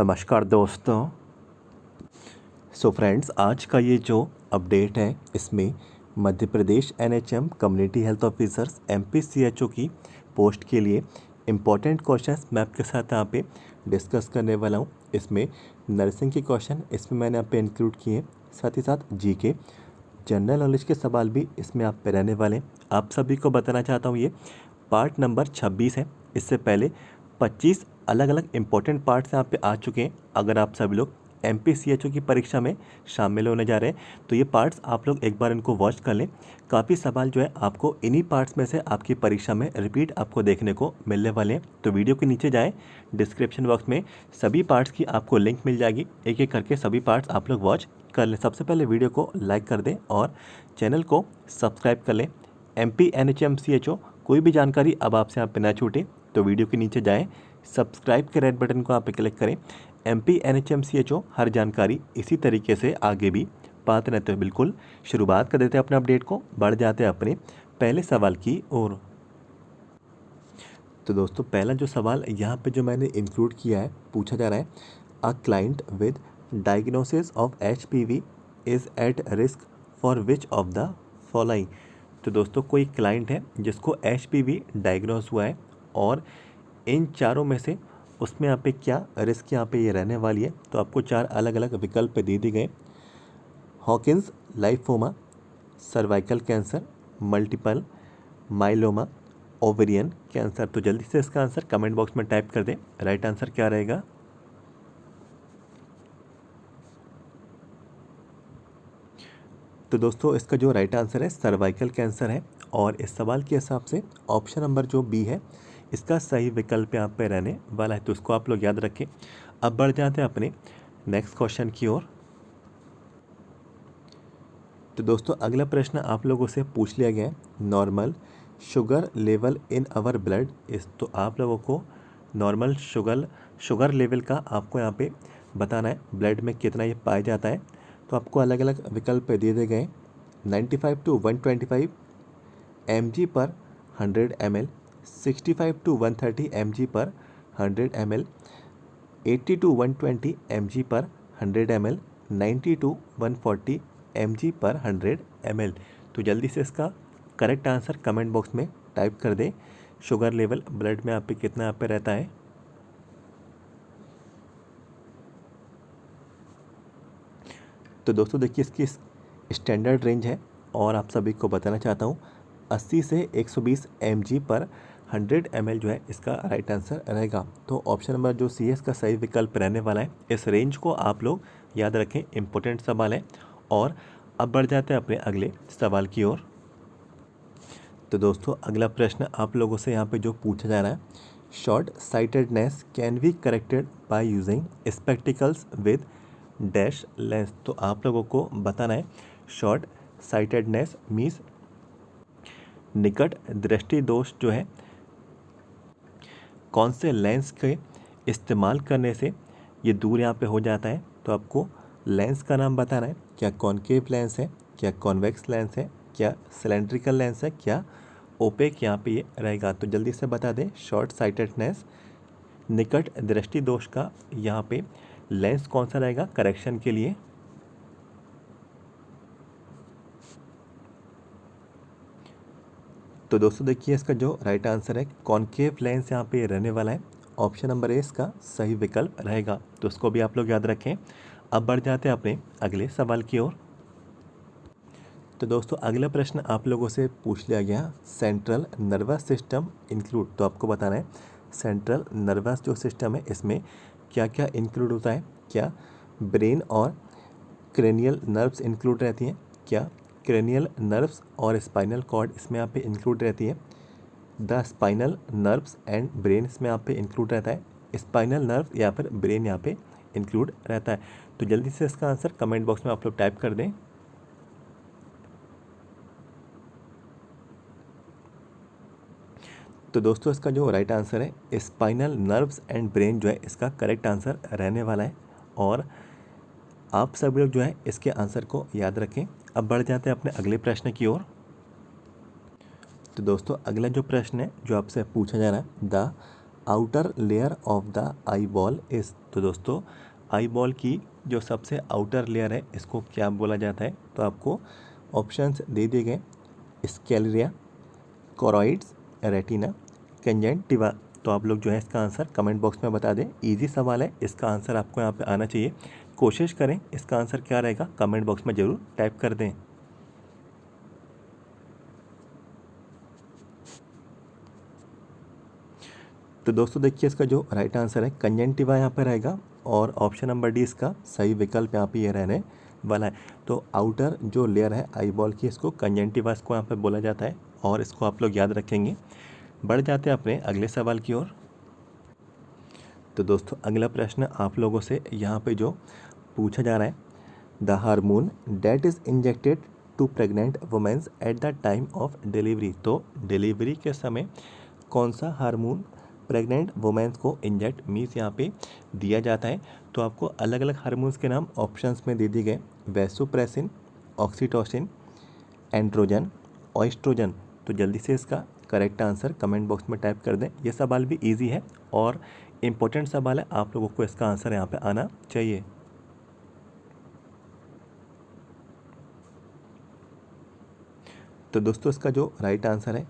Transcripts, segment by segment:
नमस्कार दोस्तों। फ्रेंड्स, आज का ये जो अपडेट है इसमें Madhya Pradesh NHM community health officers एमपीसीएचओ की पोस्ट के लिए इम्पॉर्टेंट क्वेश्चंस मैं आपके साथ यहाँ पे डिस्कस करने वाला हूँ। इसमें नर्सिंग के क्वेश्चन इसमें मैंने यहाँ पे इंक्लूड किए हैं, साथ ही साथ जीके जनरल नॉलेज के सवाल भी इसमें आप पे रहने वाले हैं। आप सभी को बताना चाहता हूँ ये पार्ट नंबर 26 है। इससे पहले 25 अलग अलग इम्पोर्टेंट पार्ट्स यहाँ पे आ चुके हैं। अगर आप सभी लोग एमपीसीएचओ की परीक्षा में शामिल होने जा रहे हैं तो ये पार्ट्स आप लोग एक बार इनको वॉच कर लें। काफ़ी सवाल जो है आपको इन्हीं पार्ट्स में से आपकी परीक्षा में रिपीट आपको देखने को मिलने वाले हैं। तो वीडियो के नीचे जाएँ, डिस्क्रिप्शन बॉक्स में सभी पार्ट्स की आपको लिंक मिल जाएगी। एक एक करके सभी पार्ट्स आप लोग वॉच कर लें। सबसे पहले वीडियो को लाइक कर दें और चैनल को सब्सक्राइब कर लें। MPNHMCHO कोई भी जानकारी अब आपसे यहाँ पे ना छूटे तो वीडियो के नीचे जाएं, सब्सक्राइब के रेड बटन को यहाँ पे क्लिक करें। MPNHMCHO हर जानकारी इसी तरीके से आगे भी पाते रहते हैं। बिल्कुल शुरुआत कर देते हैं अपने अपडेट को, बढ़ जाते हैं अपने पहले सवाल की ओर। तो दोस्तों, पहला जो सवाल यहाँ पे जो मैंने इंक्लूड किया है, पूछा जा रहा है a client with diagnosis of HPV is at risk for which of the following. तो दोस्तों, कोई क्लाइंट है जिसको HPV डायग्नोस हुआ है और इन चारों में से उसमें यहाँ पे क्या रिस्क यहाँ पे ये रहने वाली है। तो आपको चार अलग अलग विकल्प दे दिए गए। Hodgkin's lymphoma, cervical cancer, multiple myeloma, ovarian cancer. तो जल्दी से इसका आंसर कमेंट बॉक्स में टाइप कर दें। राइट आंसर क्या रहेगा? तो दोस्तों, इसका जो राइट आंसर है सर्वाइकल कैंसर है और इस सवाल के हिसाब से ऑप्शन नंबर जो बी है इसका सही विकल्प यहाँ पे रहने वाला है। तो उसको आप लोग याद रखें। अब बढ़ जाते हैं अपने नेक्स्ट क्वेश्चन की ओर। तो दोस्तों, अगला प्रश्न आप लोगों से पूछ लिया गया है normal sugar level in our blood is. तो आप लोगों को नॉर्मल शुगर लेवल का आपको यहाँ पे बताना है ब्लड में कितना ये पाया जाता है। तो आपको अलग अलग विकल्प दे दिए गए। 95 to 125 mg पर 100 ml, 65 to 130 mg पर 100 ml, 80 to 120 mg पर 100 ml, 90 to 140 mg पर 100 ml। तो जल्दी से इसका करेक्ट आंसर कमेंट बॉक्स में टाइप कर दें। शुगर लेवल ब्लड में आप पे कितना यहाँ पे रहता है? तो दोस्तों देखिए, इसकी स्टैंडर्ड रेंज है और आप सभी को बताना चाहता हूँ 80 से 120 mg पर 100 ml जो है इसका राइट आंसर रहेगा। तो ऑप्शन नंबर जो सी है इसका सही विकल्प रहने वाला है। इस रेंज को आप लोग याद रखें, इंपॉर्टेंट सवाल है। और अब बढ़ जाते हैं अपने अगले सवाल की ओर। तो दोस्तों, अगला प्रश्न आप लोगों से यहाँ पे जो पूछा जा रहा है short sightedness can be corrected by using spectacles with dash lens. तो आप लोगों को बताना है शॉर्ट साइटेडनेस मीन्स निकट दृष्टि दोष जो है कौन से लेंस के इस्तेमाल करने से ये दूर यहाँ पे हो जाता है। तो आपको लेंस का नाम बताना है। क्या कॉनकेव लेंस है, क्या कॉन्वेक्स लेंस है, क्या सिलेंड्रिकल लेंस है, क्या ओपेक यहाँ पे ये रहेगा। तो जल्दी से बता दें शॉर्ट साइटेडनेस निकट दृष्टि दोष का यहाँ पे लेंस कौन सा रहेगा करेक्शन के लिए। तो दोस्तों देखिए, इसका जो राइट आंसर है कॉनकेव लेंस यहाँ पे रहने वाला है। ऑप्शन नंबर ए इसका सही विकल्प रहेगा। तो उसको भी आप लोग याद रखें। अब बढ़ जाते हैं अपने अगले सवाल की ओर। तो दोस्तों, अगला प्रश्न आप लोगों से पूछ लिया गया सेंट्रल नर्वस सिस्टम इंक्लूड। तो आपको बताना है सेंट्रल नर्वस जो सिस्टम है इसमें क्या क्या इंक्लूड होता है। क्या ब्रेन और क्रेनियल नर्व्स इंक्लूड रहती हैं, क्या क्रेनियल नर्व्स और स्पाइनल कॉर्ड इसमें यहाँ पे इंक्लूड रहती है, the spinal nerves and brain इसमें यहाँ पे इंक्लूड रहता है, स्पाइनल नर्व या फिर ब्रेन यहाँ पे इंक्लूड रहता है। तो जल्दी से इसका आंसर कमेंट बॉक्स में आप लोग टाइप कर दें। तो दोस्तों, इसका जो राइट आंसर है स्पाइनल नर्व्स एंड ब्रेन जो है इसका करेक्ट आंसर रहने वाला है। और आप सब लोग जो है इसके आंसर को याद रखें। अब बढ़ जाते हैं अपने अगले प्रश्न की ओर। तो दोस्तों, अगला जो प्रश्न है जो आपसे पूछा जा रहा है the outer layer of the eye ball is. तो दोस्तों आई बॉल की जो सबसे आउटर लेयर है इसको क्या बोला जाता है? तो आपको ऑप्शंस दे दिए गए, स्केलेरिया, कोरॉइड्स, रेटिना, कंजंक्टिवा। तो आप लोग जो है इसका आंसर कमेंट बॉक्स में बता दें। इजी सवाल है, इसका आंसर आपको यहाँ पे आना चाहिए। कोशिश करें इसका आंसर क्या रहेगा कमेंट बॉक्स में ज़रूर टाइप कर दें। तो दोस्तों देखिए इसका जो राइट आंसर है कंजंक्टिवा यहाँ पे रहेगा और ऑप्शन नंबर डी इसका सही विकल्प यहाँ पे ये रहने वाला है। तो आउटर जो लेयर है आई बॉल की इसको कंजंक्टिवा इसको यहाँ पे बोला जाता है और इसको आप लोग याद रखेंगे। बढ़ जाते हैं अपने अगले सवाल की ओर। तो दोस्तों अगला प्रश्न आप लोगों से यहाँ पे जो पूछा जा रहा है, the hormone that is injected to pregnant womens at the time of delivery. तो डिलीवरी के समय कौन सा हार्मोन प्रेग्नेंट वुमेन्स को इंजेक्ट मीन्स यहाँ पे दिया जाता है? तो आपको अलग अलग हार्मोन्स के नाम ऑप्शंस में दे दिए गए, वैसोप्रेसिन, ऑक्सीटोसिन, एंड्रोजन, ऑइस्ट्रोजन। तो जल्दी से इसका करेक्ट आंसर कमेंट बॉक्स में टाइप कर दें। ये सवाल भी इजी है और इम्पोर्टेंट सवाल है, आप लोगों को इसका आंसर यहाँ पे आना चाहिए। तो दोस्तों इसका जो राइट आंसर है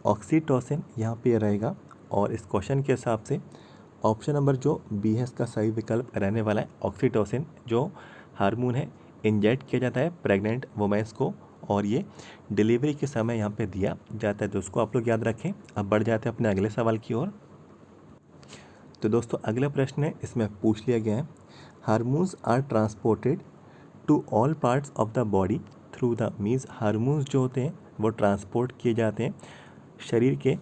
ऑक्सीटोसिन यहाँ पे रहेगा और इस क्वेश्चन के हिसाब से ऑप्शन नंबर जो बी है इसका सही विकल्प रहने वाला है। ऑक्सीटोसिन जो हार्मोन है इंजेक्ट किया जाता है प्रेग्नेंट वुमेन्स को और ये डिलीवरी के समय यहाँ पे दिया जाता है, तो उसको आप लोग याद रखें। अब बढ़ जाते हैं अपने अगले सवाल की ओर। तो दोस्तों अगला प्रश्न है, इसमें पूछ लिया गया है, hormones are transported to all parts of the body through the means hormones जो होते हैं वो ट्रांसपोर्ट किए जाते हैं शरीर के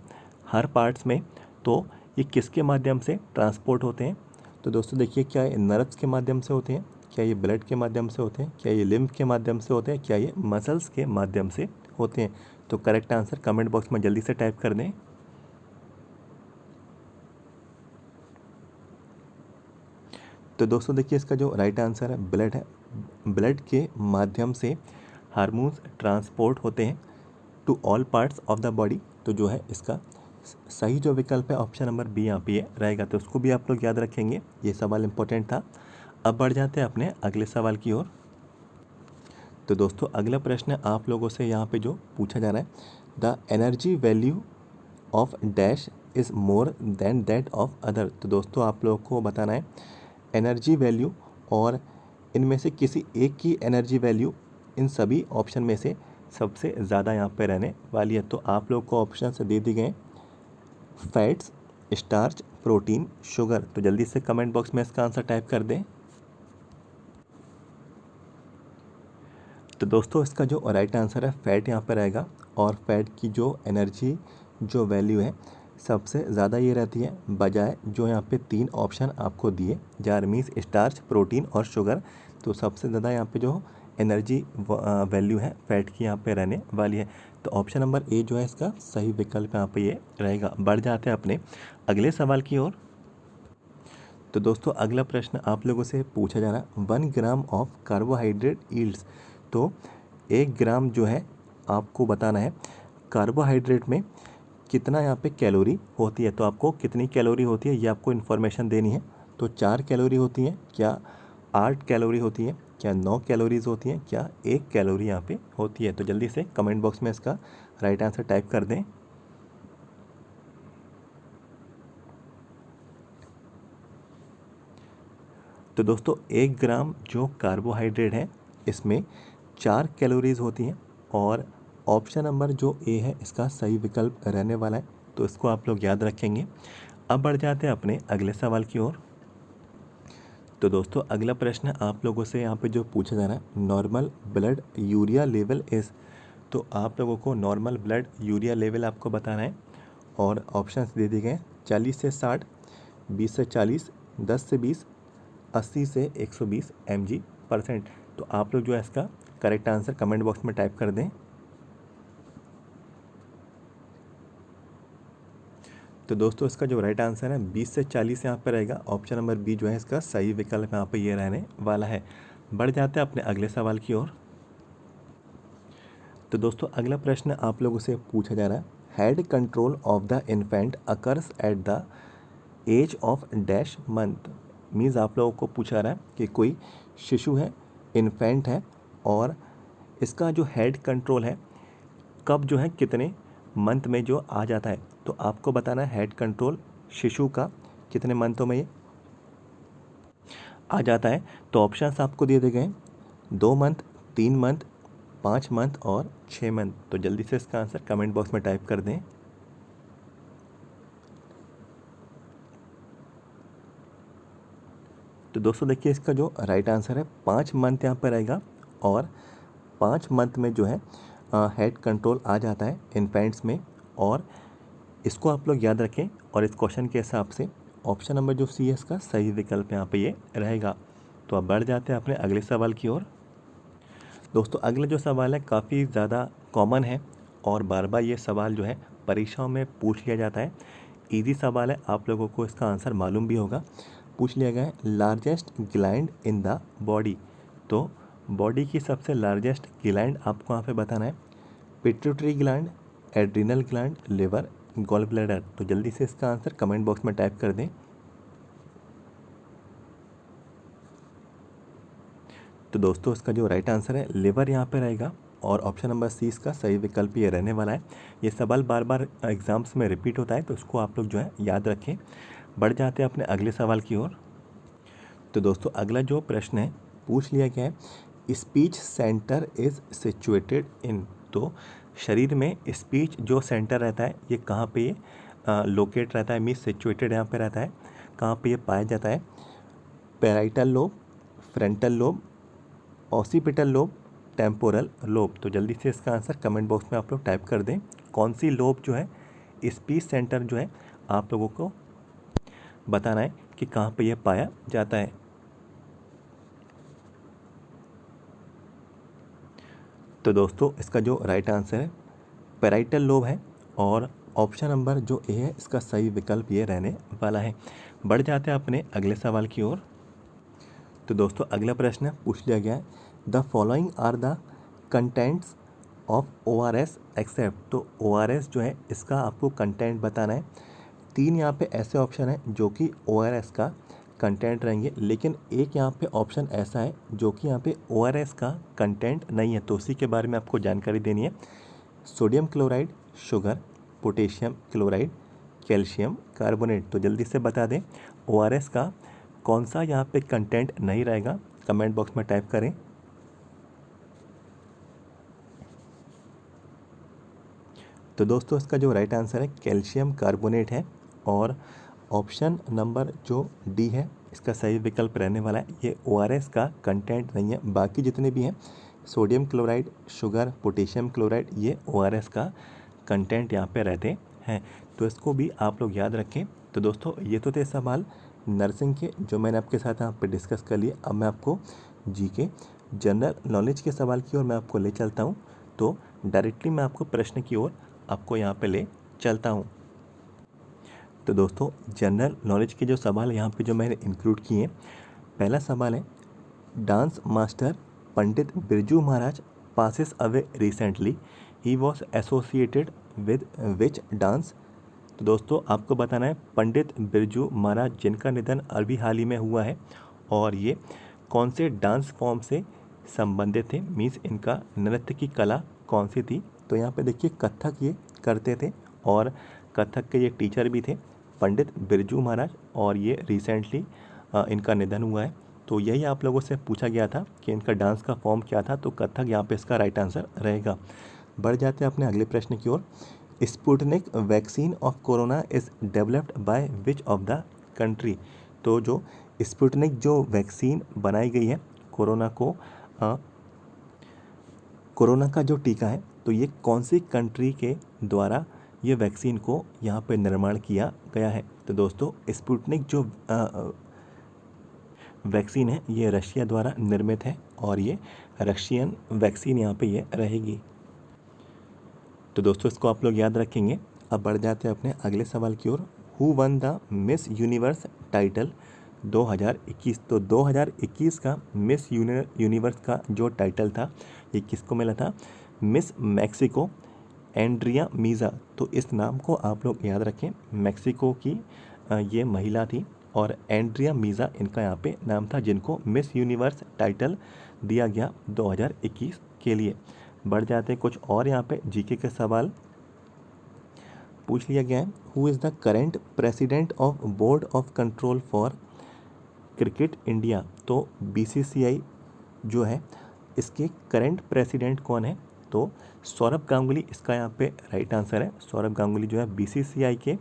हर पार्ट्स में। तो ये किसके माध्यम से ट्रांसपोर्ट होते हैं? तो दोस्तों देखिए, क्या ये नर्व्स के माध्यम से होते हैं, क्या ये ब्लड के माध्यम से होते हैं, क्या ये लिम्फ के माध्यम से होते हैं, क्या ये मसल्स के माध्यम से होते हैं? तो करेक्ट आंसर कमेंट बॉक्स में जल्दी से टाइप कर दें। तो दोस्तों देखिए इसका जो राइट आंसर है ब्लड है। ब्लड के माध्यम से हार्मोन्स ट्रांसपोर्ट होते हैं to all parts of the body. तो जो है इसका सही जो विकल्प है ऑप्शन नंबर बी यहाँ पे रहेगा, तो उसको भी आप लोग याद रखेंगे। ये सवाल इंपॉर्टेंट था। अब बढ़ जाते हैं अपने अगले सवाल की ओर। तो दोस्तों अगला प्रश्न आप लोगों से यहाँ पे जो पूछा जा रहा है, the energy value of dash is more than that of other. तो दोस्तों आप लोगों को बताना है एनर्जी वैल्यू और इनमें से किसी एक की एनर्जी वैल्यू इन सभी ऑप्शन में से सबसे ज़्यादा यहाँ पे रहने वाली है। तो आप लोग को ऑप्शन से दे दिए गए, फैट्स, स्टार्च, प्रोटीन, शुगर। तो जल्दी से कमेंट बॉक्स में इसका आंसर टाइप कर दें। तो दोस्तों इसका जो राइट आंसर है फैट यहाँ पर रहेगा और फैट की जो एनर्जी जो वैल्यू है सबसे ज़्यादा ये रहती है, बजाय जो यहाँ पे तीन ऑप्शन आपको दिए जा रहे मीन्स स्टार्च, प्रोटीन और शुगर। तो सबसे ज़्यादा यहाँ पे जो एनर्जी वैल्यू है फैट की यहाँ पे रहने वाली है। तो ऑप्शन नंबर ए जो है इसका सही विकल्प यहाँ पे ये रहेगा। बढ़ जाते हैं अपने अगले सवाल की ओर। तो दोस्तों अगला प्रश्न आप लोगों से पूछा जा रहा है, 1 ग्राम ऑफ कार्बोहाइड्रेट यील्ड्स। तो 1 ग्राम जो है आपको बताना है कार्बोहाइड्रेट में कितना यहाँ पे कैलोरी होती है। तो आपको कितनी कैलोरी होती है ये आपको इन्फॉर्मेशन देनी है। तो 4 कैलोरी होती हैं, क्या 8 कैलोरी होती है, क्या 9 कैलोरीज होती हैं, क्या 1 कैलोरी यहाँ पे होती है? तो जल्दी से कमेंट बॉक्स में इसका राइट आंसर टाइप कर दें। तो दोस्तों 1 ग्राम जो कार्बोहाइड्रेट है इसमें 4 कैलोरीज होती हैं और ऑप्शन नंबर जो ए है इसका सही विकल्प रहने वाला है, तो इसको आप लोग याद रखेंगे। अब बढ़ जाते हैं अपने अगले सवाल की ओर। तो दोस्तों अगला प्रश्न आप लोगों से यहाँ पे जो पूछा जा रहा है, normal blood urea level is. तो आप लोगों को नॉर्मल ब्लड यूरिया लेवल आपको बताना है और ऑप्शंस दे दिए गए 40 से 60, 20 से 40, 10 से 20, 80 से 120 mg/%। तो आप लोग जो है इसका करेक्ट आंसर कमेंट बॉक्स में टाइप कर दें। तो दोस्तों इसका जो राइट आंसर है 20 से 40 यहाँ पर रहेगा। ऑप्शन नंबर बी जो है इसका सही विकल्प यहाँ पे ये रहने वाला है। बढ़ जाते हैं अपने अगले सवाल की ओर। तो दोस्तों अगला प्रश्न आप लोगों से पूछा जा रहा है, head control of the infant occurs at the age of dash month means आप लोगों को पूछा रहा है कि कोई शिशु है, इन्फेंट है, और इसका जो हेड कंट्रोल है कब जो है कितने मंथ में जो आ जाता है। तो आपको बताना है हेड कंट्रोल शिशु का कितने मंथों में ये आ जाता है। तो ऑप्शंस आपको दे दिए गए हैं, 2 मंथ, 3 मंथ, 5 मंथ और 6 मंथ। तो जल्दी से इसका आंसर कमेंट बॉक्स में टाइप कर दें। तो दोस्तों देखिए इसका जो राइट आंसर है 5 मंथ यहाँ पर रहेगा, और 5 मंथ में जो है हेड कंट्रोल आ जाता है इन्फेंट्स में। और इसको आप लोग याद रखें, और इस क्वेश्चन के हिसाब से ऑप्शन नंबर जो सी है इसका सही विकल्प यहाँ पे ये रहेगा। तो अब बढ़ जाते हैं अपने अगले सवाल की ओर। दोस्तों अगला जो सवाल है काफ़ी ज़्यादा कॉमन है, और बार बार ये सवाल जो है परीक्षाओं में पूछ लिया जाता है। इजी सवाल है, आप लोगों को इसका आंसर मालूम भी होगा। पूछ लिया गया है largest gland in the body. तो बॉडी की सबसे लार्जेस्ट ग्लैंड आपको यहाँ पे बताना है। Pituitary gland, adrenal gland, liver, gall bladder. तो जल्दी से इसका आंसर कमेंट बॉक्स में टाइप कर दें। तो दोस्तों इसका जो राइट आंसर है लिवर यहाँ पे रहेगा, और ऑप्शन नंबर सी इसका सही विकल्प ये रहने वाला है। ये सवाल बार बार एग्जाम्स में रिपीट होता है, तो इसको आप लोग जो है याद रखें। बढ़ जाते हैं अपने अगले सवाल की ओर। तो दोस्तों अगला जो प्रश्न है पूछ लिया गया है speech centre is situated in. तो शरीर में स्पीच जो सेंटर रहता है ये कहाँ पे ये लोकेट रहता है, मीन्स सिचुएटेड यहाँ पे रहता है, कहाँ पे ये पाया जाता है। Parietal lobe, frontal lobe, occipital lobe, temporal lobe. तो जल्दी से इसका आंसर कमेंट बॉक्स में आप लोग टाइप कर दें। कौन सी लोब जो है स्पीच सेंटर जो है आप लोगों को बताना है कि कहाँ पे यह पाया जाता है। तो दोस्तों इसका जो राइट आंसर है पैराइटल लोब है, और ऑप्शन नंबर जो ए है इसका सही विकल्प ये रहने वाला है। बढ़ जाते हैं अपने अगले सवाल की ओर। तो दोस्तों अगला प्रश्न पूछ लिया गया है the following are the contents of ORS except. तो ORS जो है इसका आपको कंटेंट बताना है। 3 यहाँ पे ऐसे ऑप्शन हैं जो कि ORS का कंटेंट रहेंगे, लेकिन एक यहाँ पे ऑप्शन ऐसा है जो कि यहाँ पे ORS का कंटेंट नहीं है, तो उसी के बारे में आपको जानकारी देनी है। Sodium chloride, sugar, potassium chloride, calcium carbonate. तो जल्दी से बता दें ORS का कौन सा यहाँ पे कंटेंट नहीं रहेगा, कमेंट बॉक्स में टाइप करें। तो दोस्तों इसका जो राइट आंसर है कैल्शियम कार्बोनेट है, और ऑप्शन नंबर जो डी है इसका सही विकल्प रहने वाला है। ये ORS का कंटेंट नहीं है, बाकी जितने भी हैं sodium chloride, sugar, potassium chloride, ये ORS का कंटेंट यहाँ पे रहते हैं। तो इसको भी आप लोग याद रखें। तो दोस्तों ये तो थे सवाल नर्सिंग के जो मैंने आपके साथ यहाँ पे डिस्कस कर लिए। अब मैं आपको जीके जनरल नॉलेज के सवाल की ओर मैं आपको ले चलता हूँ। तो डायरेक्टली मैं आपको प्रश्न की ओर आपको यहाँ पे ले चलता हूँ। तो दोस्तों जनरल नॉलेज के जो सवाल यहाँ पे जो मैंने इंक्लूड किए हैं, पहला सवाल है dance master Pandit Birju Maharaj passes away recently, he was associated with which dance. तो दोस्तों आपको बताना है पंडित बिरजू महाराज जिनका निधन अभी हाल ही में हुआ है, और ये कौन से डांस फॉर्म से संबंधित थे, मीन्स इनका नृत्य की कला कौन सी थी। तो यहाँ पे देखिए कथक ये करते थे, और कथक के ये टीचर भी थे पंडित बिरजू महाराज, और ये रिसेंटली इनका निधन हुआ है। तो यही आप लोगों से पूछा गया था कि इनका डांस का फॉर्म क्या था, तो कथक यहाँ पे इसका राइट आंसर रहेगा। बढ़ जाते हैं अपने अगले प्रश्न की ओर। Sputnik vaccine of corona is developed by which of the country. तो जो स्पुतनिक जो वैक्सीन बनाई गई है कोरोना का जो टीका है, तो ये कौन सी कंट्री के द्वारा ये वैक्सीन को यहाँ पे निर्माण किया गया है। तो दोस्तों स्पुतनिक जो वैक्सीन है ये रशिया द्वारा निर्मित है, और ये रशियन वैक्सीन यहाँ पे ये रहेगी। तो दोस्तों इसको आप लोग याद रखेंगे। अब बढ़ जाते हैं अपने अगले सवाल की ओर। Who won the Miss Universe title 2021। तो 2021 का मिस यूनिवर्स का जो टाइटल था ये किसको मिला था, मिस मैक्सिको एंड्रिया मीज़ा। तो इस नाम को आप लोग याद रखें। मैक्सिको की ये महिला थी और एंड्रिया मीज़ा इनका यहाँ पे नाम था, जिनको मिस यूनिवर्स टाइटल दिया गया 2021 के लिए। बढ़ जाते हैं कुछ और यहाँ पे जीके के सवाल पूछ लिया गया है। Who is the current president of board of control for cricket India? तो बीसीसीआई जो है इसके करंट प्रेसिडेंट कौन है? तो सौरभ गांगुली इसका यहाँ पे राइट आंसर है। सौरभ गांगुली जो है बीसीसीआई के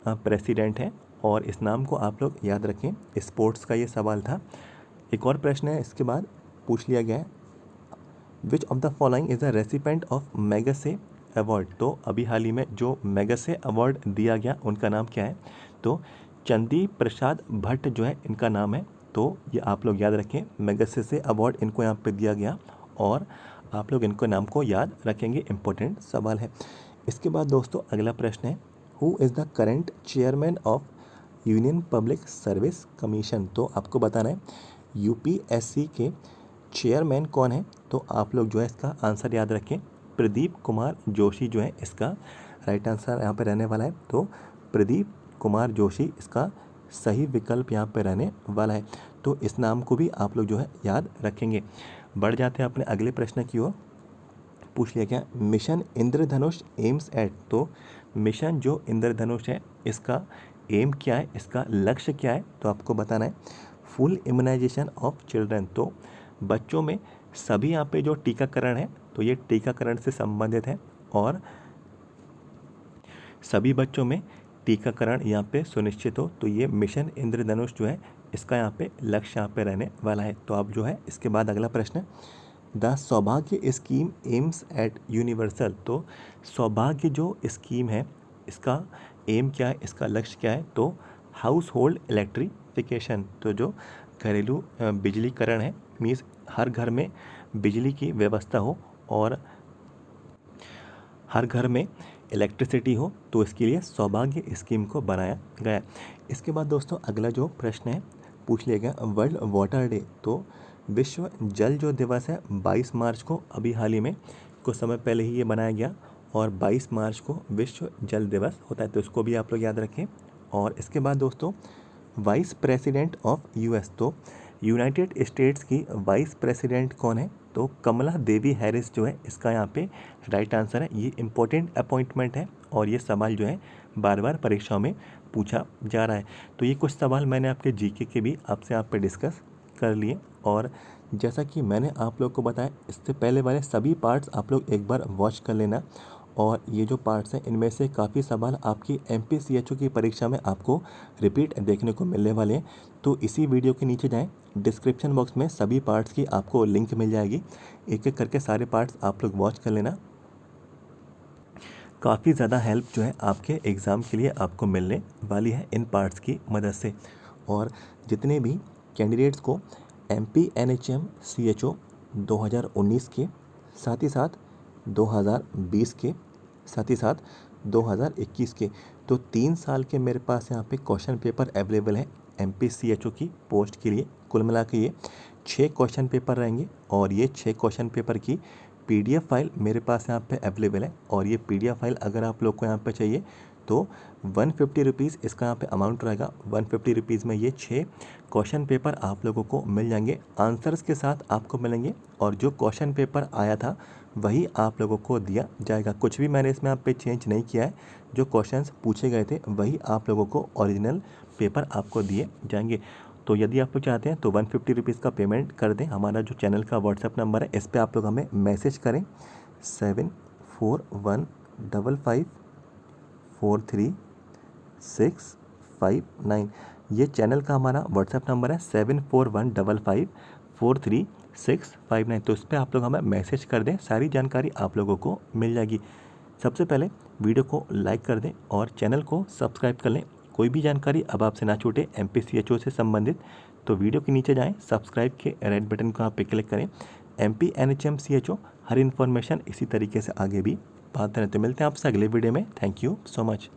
प्रेसिडेंट हैं और इस नाम को आप लोग याद रखें। स्पोर्ट्स का ये सवाल था। एक और प्रश्न है इसके बाद पूछ लिया गया है, which of the following is the recipient of Magsaysay award? तो अभी हाल ही में जो मैगसे अवार्ड दिया गया उनका नाम क्या है? तो चंदी प्रसाद भट्ट जो है इनका नाम है। तो ये आप लोग याद रखें, मैगसेसे अवार्ड इनको यहाँ पे दिया गया और आप लोग इनको नाम को याद रखेंगे, इम्पोर्टेंट सवाल है। इसके बाद दोस्तों अगला प्रश्न है, who is the current chairman of union public service commission? तो आपको बताना है यूपीएससी के चेयरमैन कौन है? तो आप लोग जो है इसका आंसर याद रखें, प्रदीप कुमार जोशी जो है इसका राइट आंसर यहाँ पे रहने वाला है। तो प्रदीप कुमार जोशी इसका सही विकल्प यहाँ पे रहने वाला है। तो इस नाम को भी आप लोग जो है याद रखेंगे। बढ़ जाते हैं अपने अगले प्रश्न की ओर। पूछ लिया गया, मिशन इंद्रधनुष एम्स एट? तो मिशन जो इंद्रधनुष है इसका एम क्या है, इसका लक्ष्य क्या है? तो आपको बताना है फुल इम्यूनाइजेशन ऑफ चिल्ड्रन। तो बच्चों में सभी यहाँ पे जो टीकाकरण है तो ये टीकाकरण से संबंधित है और सभी बच्चों में टीकाकरण यहाँ पे सुनिश्चित हो। तो ये मिशन इंद्रधनुष जो है इसका यहाँ पे लक्ष्य यहाँ पे रहने वाला है। तो आप जो है इसके बाद अगला प्रश्न, द सौभाग्य स्कीम एम्स एट यूनिवर्सल? तो सौभाग्य जो स्कीम है इसका एम क्या है, इसका लक्ष्य क्या है? तो हाउस होल्ड इलेक्ट्रिफिकेशन। तो जो घरेलू बिजलीकरण है, मीन्स हर घर में बिजली की व्यवस्था हो और हर घर में इलेक्ट्रिसिटी हो, तो इसके लिए सौभाग्य स्कीम को बनाया गया। इसके बाद दोस्तों अगला जो प्रश्न है पूछ लिया गया, वर्ल्ड वाटर डे। तो विश्व जल जो दिवस है 22 मार्च को अभी हाल ही में कुछ समय पहले ही ये बनाया गया और 22 मार्च को विश्व जल दिवस होता है। तो इसको भी आप लोग याद रखें। और इसके बाद दोस्तों वाइस प्रेसिडेंट ऑफ यूएस? तो यूनाइटेड स्टेट्स की वाइस प्रेसिडेंट कौन है? तो कमला देवी हैरिस जो है इसका यहाँ पे राइट आंसर है। ये इम्पोर्टेंट अपॉइंटमेंट है और ये सवाल जो है बार बार परीक्षाओं में पूछा जा रहा है। तो ये कुछ सवाल मैंने आपके जीके के भी आपसे आप पे डिस्कस कर लिए और जैसा कि मैंने आप लोग को बताया इससे पहले वाले सभी पार्ट्स आप लोग एक बार वॉच कर लेना। और ये जो पार्ट्स हैं इनमें से काफ़ी सवाल आपकी एमपीसीएचओ की परीक्षा में आपको रिपीट देखने को मिलने वाले हैं। तो इसी वीडियो के नीचे जाएं, डिस्क्रिप्शन बॉक्स में सभी पार्ट्स की आपको लिंक मिल जाएगी। एक एक करके सारे पार्ट्स आप लोग वॉच कर लेना। काफ़ी ज़्यादा हेल्प जो है आपके एग्ज़ाम के लिए आपको मिलने वाली है इन पार्ट्स की मदद से। और जितने भी कैंडिडेट्स को MP NHM CHO 2019 के साथ ही साथ 2020 के साथ ही साथ 2021 के, तो 3 साल के मेरे पास यहाँ पे क्वेश्चन पेपर अवेलेबल है MPCHO की पोस्ट के लिए। कुल मिला के ये 6 क्वेश्चन पेपर रहेंगे और ये 6 क्वेश्चन पेपर की PDF फाइल मेरे पास यहाँ पे अवेलेबल है। और ये PDF फाइल अगर आप लोग को यहाँ पे चाहिए तो 150 रुपीज़ इसका यहाँ पे अमाउंट रहेगा। 150 रुपीज़ में ये 6 क्वेश्चन पेपर आप लोगों को मिल जाएंगे, आंसर्स के साथ आपको मिलेंगे। और जो क्वेश्चन पेपर आया था वही आप लोगों को दिया जाएगा। कुछ भी मैंने इसमें आप पे चेंज नहीं किया है। जो क्वेश्चंस पूछे गए थे वही आप लोगों को ओरिजिनल पेपर आपको दिए जाएंगे। तो यदि आप लोग चाहते हैं तो 150 रुपीज़ का पेमेंट कर दें। हमारा जो चैनल का व्हाट्सएप नंबर है इस पर आप लोग हमें मैसेज करें 7415554369। ये चैनल का हमारा व्हाट्सएप नंबर है 7415554369। तो इस पर आप लोग हमें मैसेज कर दें, सारी जानकारी आप लोगों को मिल जाएगी। सबसे पहले वीडियो को लाइक कर दें और चैनल को सब्सक्राइब कर लें। कोई भी जानकारी अब आपसे ना छूटे MPCHO से संबंधित, तो वीडियो के नीचे जाएं, सब्सक्राइब के रेड बटन को आप पे क्लिक करें। MP NHM CHO हर इन्फॉर्मेशन इसी तरीके से आगे भी पाते रहते। मिलते हैं आपसे अगले वीडियो में। Thank you so much.